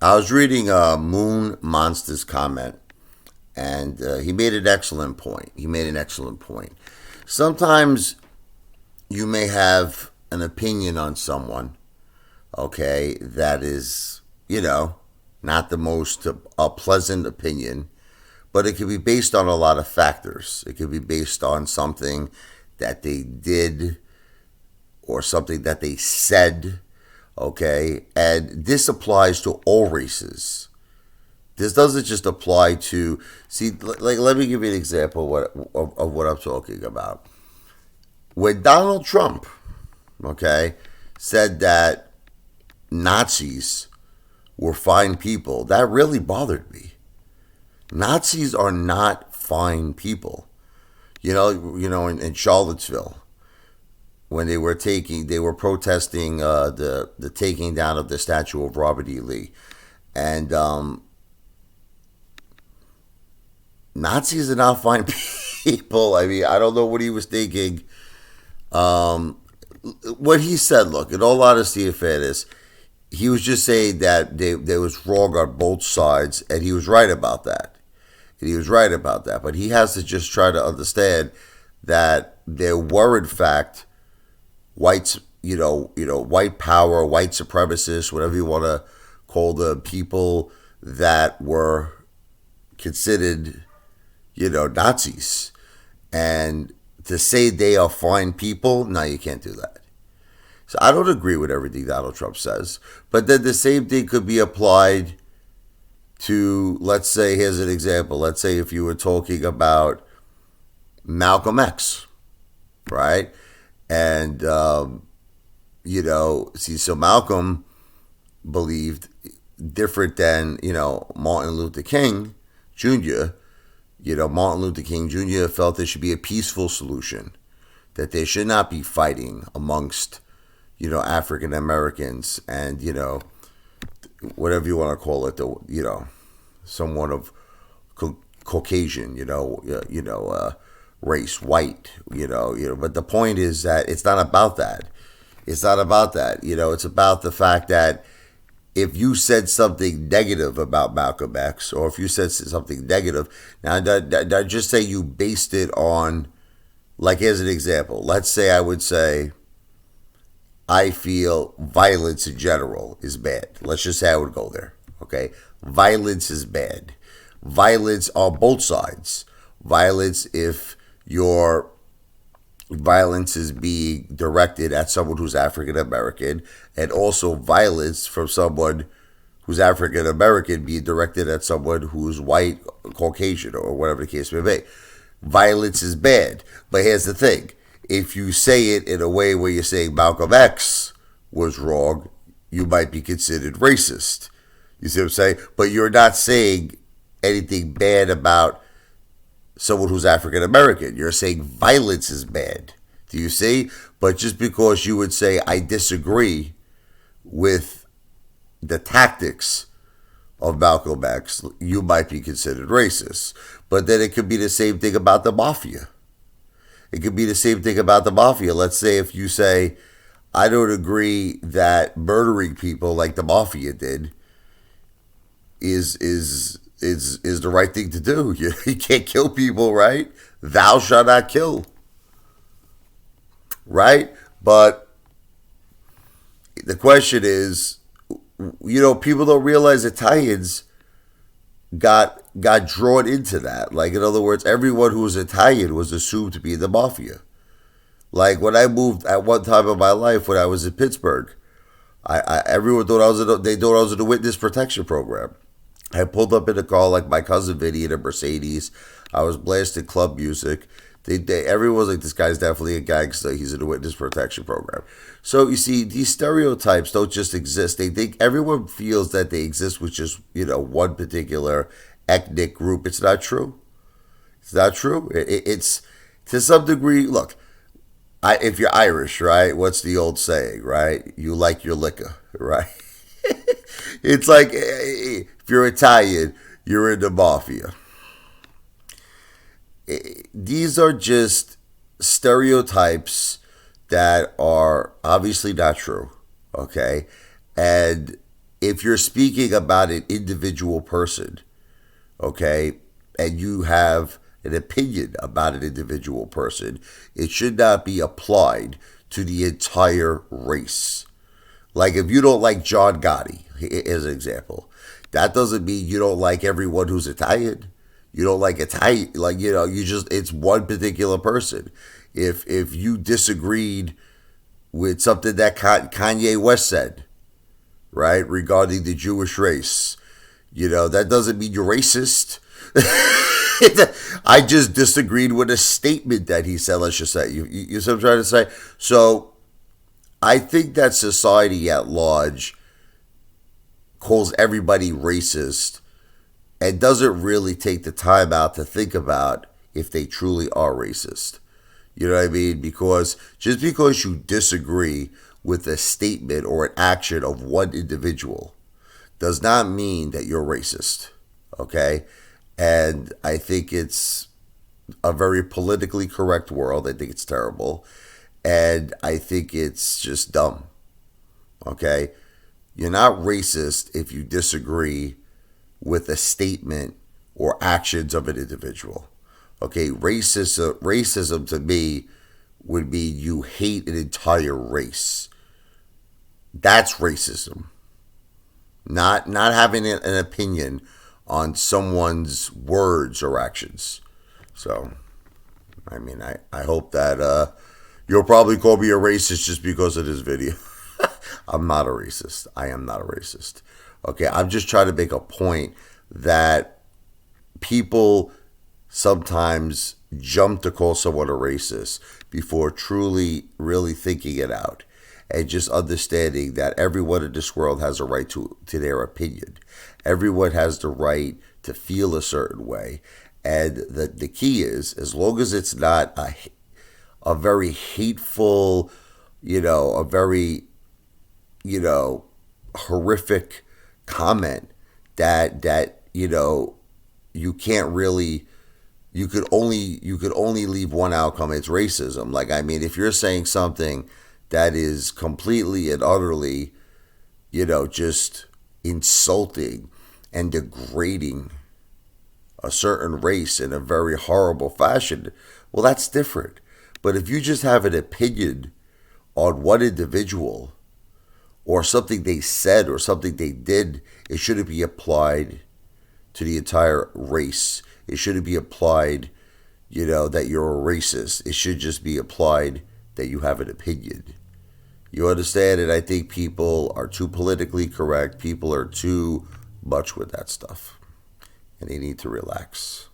I was reading Moon Monster's comment, and he made an excellent point. He made an excellent point. Sometimes you may have an opinion on someone, okay, that is, not the most pleasant opinion, but it could be based on a lot of factors. It could be based on something that they did or something that they said, okay? And this applies to all races. This doesn't just apply to, see, like, let me give you an example of what I'm talking about. When Donald Trump, okay, said that Nazis were fine people, that really bothered me. Nazis are not fine people. In Charlottesville, when they were protesting the taking down of the statue of Robert E. Lee, and Nazis are not fine people. I mean, I don't know what he was thinking. What he said, look, in all honesty and fairness, he was just saying that they was wrong on both sides, and he was right about that. But he has to just try to understand that there were, in fact, whites, white power, white supremacists, whatever you want to call the people that were considered, Nazis. And to say they are fine people, no, you can't do that. So I don't agree with everything Donald Trump says. But then the same thing could be applied to, let's say, here's an example. Let's say if you were talking about Malcolm X, right? And, so Malcolm believed different than, Martin Luther King Jr. Martin Luther King Jr. felt there should be a peaceful solution, that there should not be fighting amongst, African Americans and, whatever you want to call it, someone of Caucasian, race, white, But the point is that it's not about that. It's not about that. It's about the fact that if you said something negative about Malcolm X, or if you said something negative, now just say you based it on, like, here's an example. Let's say I would say, I feel violence in general is bad. Let's just say I would go there, okay? Violence is bad. Violence on both sides. Violence if your violence is being directed at someone who's African American, and also violence from someone who's African American being directed at someone who's white, Caucasian, or whatever the case may be. Violence is bad. But here's the thing. If you say it in a way where you're saying Malcolm X was wrong, you might be considered racist. You see what I'm saying? But you're not saying anything bad about someone who's African American. You're saying violence is bad. Do you see? But just because you would say, I disagree with the tactics of Malcolm X, you might be considered racist. But then it could be the same thing about the mafia. It could be the same thing about the mafia. Let's say if you say, I don't agree that murdering people like the mafia did is the right thing to do. You can't kill people, right? Thou shalt not kill. Right? But the question is, people don't realize Italians got drawn into that. Like, in other words, everyone who was Italian was assumed to be in the mafia. Like, when I moved at one time in my life, when I was in Pittsburgh, everyone thought they thought I was in the witness protection program. I pulled up in a car like my cousin Vinny in a Mercedes. I was blasting club music. Everyone was like, this guy's definitely a gangster. He's in the witness protection program. So you see, these stereotypes don't just exist. They think everyone feels that they exist with just, one particular ethnic group. It's not true. It's not true. It's to some degree. Look, if you're Irish, right? What's the old saying, right? You like your liquor, right? It's like, if you're Italian, you're in the mafia. These are just stereotypes that are obviously not true, okay? And if you're speaking about an individual person, okay, and you have an opinion about an individual person, it should not be applied to the entire race. Like if you don't like John Gotti, as an example, that doesn't mean you don't like everyone who's Italian. You don't like Italian, like you just it's one particular person. If you disagreed with something that Kanye West said, right, regarding the Jewish race, that doesn't mean you're racist. I just disagreed with a statement that he said. Let's just say you see what I'm trying to say. So I think that society at large calls everybody racist and doesn't really take the time out to think about if they truly are racist. You know what I mean? Because just because you disagree with a statement or an action of one individual does not mean that you're racist. Okay? And I think it's a very politically correct world. I think it's terrible. And I think it's just dumb. Okay? You're not racist if you disagree with a statement or actions of an individual. Okay, racism to me would be you hate an entire race. That's racism. Not having an opinion on someone's words or actions. So, I mean, I hope that you'll probably call me a racist just because of this video. I'm not a racist. I am not a racist. Okay, I'm just trying to make a point that people sometimes jump to call someone a racist before truly, really thinking it out and just understanding that everyone in this world has a right to their opinion. Everyone has the right to feel a certain way. And the key is, as long as it's not a very hateful, a very, horrific comment that you can't really you could only leave one outcome. It's racism. Like, I mean, if you're saying something that is completely and utterly just insulting and degrading a certain race in a very horrible fashion, well, that's different. But if you just have an opinion on one individual or something they said or something they did, it shouldn't be applied to the entire race. It shouldn't be applied, that you're a racist. It should just be applied that you have an opinion. You understand? And I think people are too politically correct. People are too much with that stuff. And they need to relax.